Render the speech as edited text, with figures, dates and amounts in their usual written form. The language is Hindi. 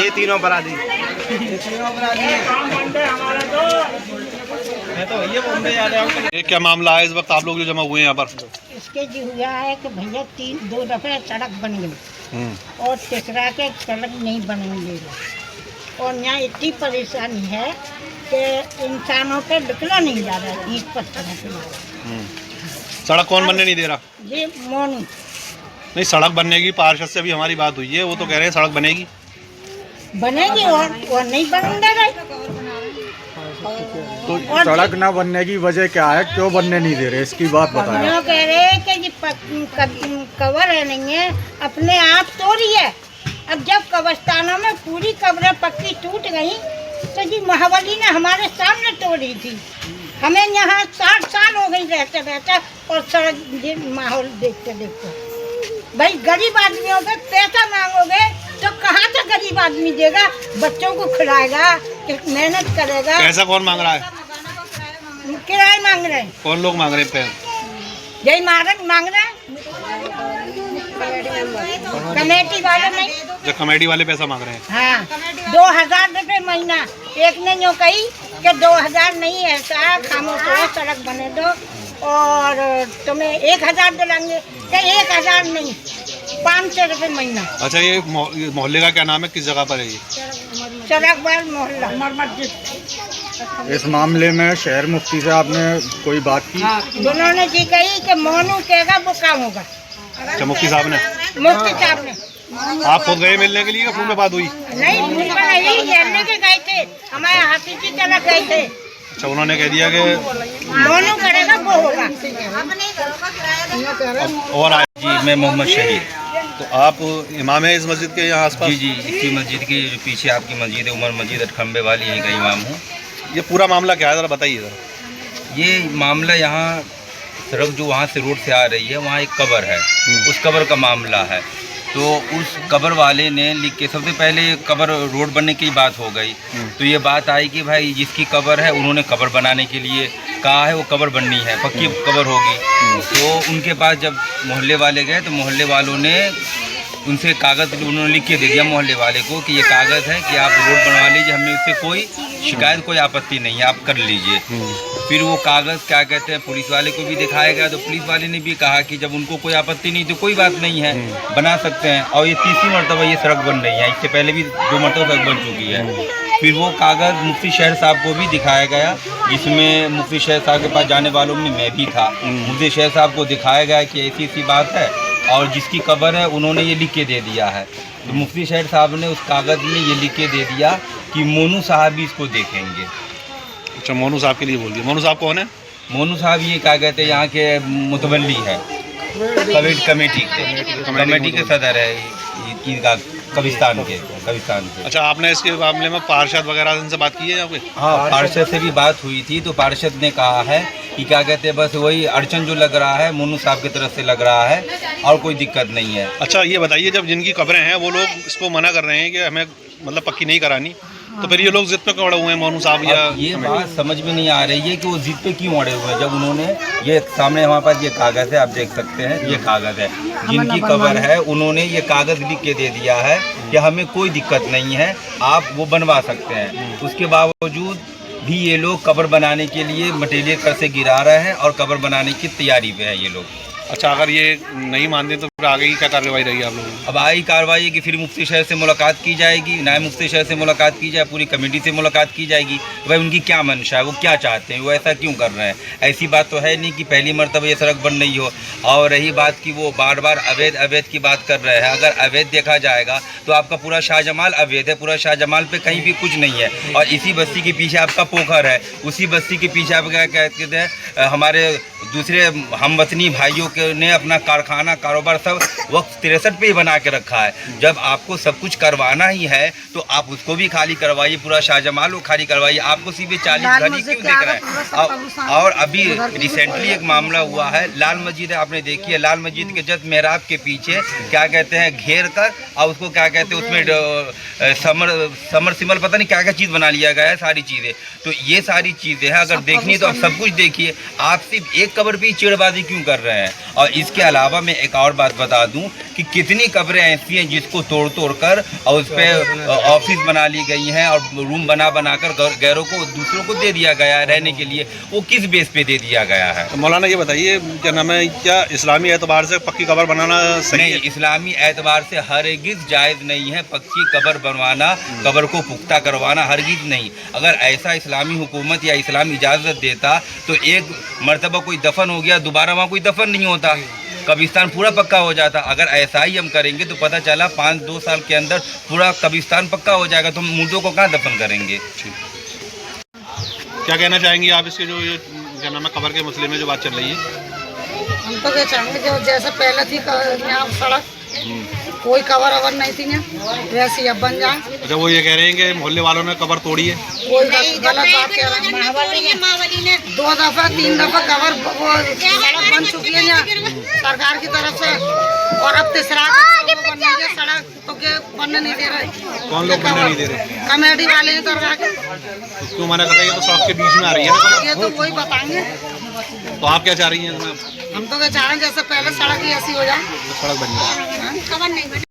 ये तीनों अपराधी ये क्या मामला है इस वक्त आप लोग जो जमा हुए हैं यहाँ पर? इसके जी हुआ है कि भैया 2 दफे सड़क बन गई और तीसरा के सड़क नहीं बनेंगे और यहाँ इतनी परेशानी है कि इंसानों पे निकला नहीं जा रहा है ईंट पत्थर के। सड़क कौन बनने नहीं दे रहा? ये मोनू नहीं, सड़क बनने की पार्षद से अभी हमारी बात हुई है, वो तो कह रहे हैं सड़क बनेगी और नहीं बनने रहे। तो सड़क ना बनने की वजह क्या है, क्यों बनने नहीं दे रहे, इसकी बात बताएं। यूँ कह रहे हैं कि ये कवर है नहीं है अपने आप तोड़ी है। अब जब कब्रिस्तानों में पूरी कब्रें पक्की टूट गई तो जी महाबली ने हमारे सामने तोड़ी थी। हमें यहाँ 60 साल हो गई रहते रहते और सड़क माहौल देखते देखते। भाई गरीब आदमियों पे पैसा मांगोगे तो कहाँ से गरीब आदमी देगा? बच्चों को खिलाएगा, मेहनत करेगा। पैसा कौन मांग रहा है? किराए मांग रहे हैं। कौन लोग मांग रहे हैं पैसा? यही मांग रहे हैं कमेटी वाले नहीं। जो कमेटी वाले पैसा मांग रहे हैं? हाँ, 2000 रुपये महीना। एक ने जो कही कि 2000 नहीं है, खामोश हो, सड़क बने दो और तुम्हें 1000 दिलाएंगे। कि 1000 नहीं, 500 रुपये महीना। अच्छा, ये मोहल्ले का क्या नाम है, किस जगह पर है ये? चरकबाल मोहल्ला मस्जिद। इस मामले में शहर मुफ्ती से आपने कोई बात की? उन्होंने जी कही कि मोनू कहेगा वो काम होगा। अच्छा, मुफ्ती साहब ने? मुफ्ती साहब ने। आप खुद गए मिलने के लिए या फोन में बात हुई? नहीं, नहीं मिलने के गए थे, हमारे हाथी की तरह गए थे। अच्छा, उन्होंने कह दिया कि मोनू करेगा वो होगा। और जी, मैं मोहम्मद शहीद। तो आप इमाम है इस मस्जिद के यहाँ आसपास? जी, इसी मस्जिद की जो पीछे आपकी मस्जिद है, उमर मस्जिद खंबे वाली, यहीं का इमाम हूँ। ये पूरा मामला क्या है, ज़रा बताइए ज़रा। ये मामला यहाँ सड़क जो वहाँ से रोड से आ रही है, वहाँ एक कब्र है, उस कब्र का मामला है। तो उस कब्र वाले ने लिख के, सबसे पहले कब्र रोड बनने की बात हो गई तो ये बात आई कि भाई जिसकी कब्र है उन्होंने कब्र बनाने के लिए कहा है, वो कब्र बननी है, पक्की कब्र होगी। तो उनके पास जब मोहल्ले वाले गए तो मोहल्ले वालों ने उनसे कागज़ उन्होंने लिख के दे दिया मोहल्ले वाले को कि ये कागज़ है कि आप रोड बनवा लीजिए, हमें उससे कोई शिकायत, कोई आपत्ति नहीं है, आप कर लीजिए। फिर वो कागज़ क्या कहते हैं पुलिस वाले को भी दिखाया गया तो पुलिस वाले ने भी कहा कि जब उनको कोई आपत्ति नहीं तो कोई बात नहीं है, बना सकते हैं। और ये तीसरी मरतबा ये सड़क बन रही है, इससे पहले भी 2 मरतबा सड़क बन चुकी है। फिर वो कागज़ मुफ्ती शहर साहब को भी दिखाया गया, जिसमें मुफ्ती शहर साहब के पास जाने वालों में मैं भी था। मुफ्ती शहर साहब को दिखाया गया कि ऐसी ऐसी बात है और जिसकी कब्र है उन्होंने ये लिख के दे दिया है। तो मुफ्ती शहर साहब ने उस कागज़ में ये लिख के दे दिया कि मोनू साहब भी इसको देखेंगे। अच्छा, मोनू साहब के लिए बोल दिया। मोनू साहब कौन है? मोनू साहब ये क्या कहते हैं, यहाँ के मुतवल्ली है, कमेटी के सदर है ईदगाह कब्रिस्तान के। अच्छा, आपने इसके मामले में पार्षद वगैरह इनसे बात की है यहाँ पे? हाँ, पार्षद से भी बात हुई थी तो पार्षद ने कहा है कि क्या कहते हैं, बस वही अड़चन जो लग रहा है मोनू साहब की तरफ से लग रहा है और कोई दिक्कत नहीं है। अच्छा, ये बताइए, जब जिनकी कब्रें हैं वो लोग इसको मना कर रहे हैं कि हमें मतलब पक्की नहीं करानी, तो फिर ये लोग जिद पे क्यों अड़े हुए हैं मोनू साहब? या ये बात समझ में नहीं आ रही है कि वो जिद पे क्यों अड़े हुए हैं, जब उन्होंने ये सामने हमारे पास ये कागज़ है, आप देख सकते हैं, ये कागज़ है, जिनकी कब्र है उन्होंने ये कागज़ लिख के दे दिया है कि हमें कोई दिक्कत नहीं है, आप वो बनवा सकते हैं। उसके बावजूद भी ये लोग कब्र बनाने के लिए मटेरियल कर से गिरा रहे हैं और कब्र बनाने की तैयारी पे है ये लोग। अच्छा, अगर ये नहीं मानते तो फिर आगे की क्या कार्रवाई रहेगी आप लोगों की? अब आगे कार्रवाई है कि फिर मुफ्ती शहर से मुलाकात की जाएगी, नायब मुफ्ती शहर से मुलाकात की जाए, पूरी कमेटी से मुलाकात की जाएगी, भाई उनकी क्या मंशा है, वो क्या चाहते हैं, वो ऐसा क्यों कर रहे हैं। ऐसी बात तो है नहीं कि पहली मरतबा ये सड़क बन रही हो। और रही बात कि वो बार बार अवैध की बात कर रहे हैं, अगर अवैध देखा जाएगा तो आपका पूरा शाहजमाल अवैध है, पूरा शाहजमाल पे कहीं भी कुछ नहीं है। और इसी बस्ती के पीछे आपका पोखर है, उसी बस्ती के पीछे आप क्या कहते हैं, हमारे दूसरे हमवतनी भाइयों ने अपना कारखाना कारोबार सब वक्त 63 पे ही बना के रखा है। जब आपको सब कुछ करवाना ही है तो आप उसको भी खाली करवाइए, पूरा शाहजमाल को खाली करवाइए, आपको सीधे 40 घड़ी क्यों देख रहे हैं। और अभी रिसेंटली एक मामला हुआ है, लाल मस्जिद है, आपने देखी है, लाल मस्जिद के जस्ट मेहराब के पीछे क्या कहते हैं घेर कर और उसको क्या कहते हैं उसमें समर सिमल पता नहीं क्या क्या चीज़ बना लिया गया है, सारी चीज़ें। तो ये सारी चीज़ें हैं, अगर देखनी है तो आप सब कुछ देखिए, आप सिर्फ एक कब्र पे ही चिड़बाजी क्यों कर रहे हैं। और इसके अलावा मैं एक और बात बता दूं कि कितनी कब्रें ऐसी हैं जिसको तोड़ तोड़ कर और उस पर ऑफिस बना ली गई हैं और रूम बना कर गैरों को दूसरों को दे दिया गया है रहने के लिए। वो किस बेस पे दे दिया गया है? तो मौलाना ये बताइए, क्या नाम है, क्या इस्लामी एतबार से पक्की कब्र बनाना सही नहीं, है? इस्लामी एतबार से हरगिज़ जायज़ नहीं है पक्की कब्र बनवाना, कब्र को पुख्ता करवाना, हरगिज़ नहीं। अगर ऐसा इस्लामी हुकूमत या इस्लाम इजाज़त देता तो एक मरतबा कोई दफन हो गया, दोबारा वहाँ कोई दफन नहीं होता, कब्रिस्तान पूरा पक्का हो जाता। अगर ऐसा ही हम करेंगे तो पता चला 5-2 साल के अंदर पूरा कब्रिस्तान पक्का हो जाएगा, तो हम मुर्दों को कहाँ दफन करेंगे? क्या कहना चाहेंगे आप इसके, जो ये क्या नाम है कब्र के मसले में जो बात चल रही है? हम तो क्या चाहेंगे, जो जैसे पहले थी यहाँ सड़क, कोई कवर अवर नहीं थी ना, वैसे अब बन जाए। अच्छा, वो ये कह रहे हैं कि मोहल्ले वालों ने कब्र तोड़ी है। कोई गलत बात कह रहा है। 2 दफा 3 दफा कवर वो सड़क बन चुकी है यहाँ सरकार की तरफ से, और अब तीसरा बन रही है सड़क, तो क्या बनने नहीं दे रहे? कौन लोग बनने नहीं दे रहे? कमेटी वाले हैं सरकार के। क्यों मना कर रहे हैं? तो सड़क के बीच में आ रही है ना। ये तो वही बताएंगे। तो आप क्या चाह रही हैं? हम तो क्या चाह रहे हैं जैसे पहले सड़क ही ऐसी हो जाए, तो सड़क बन जाए। हाँ?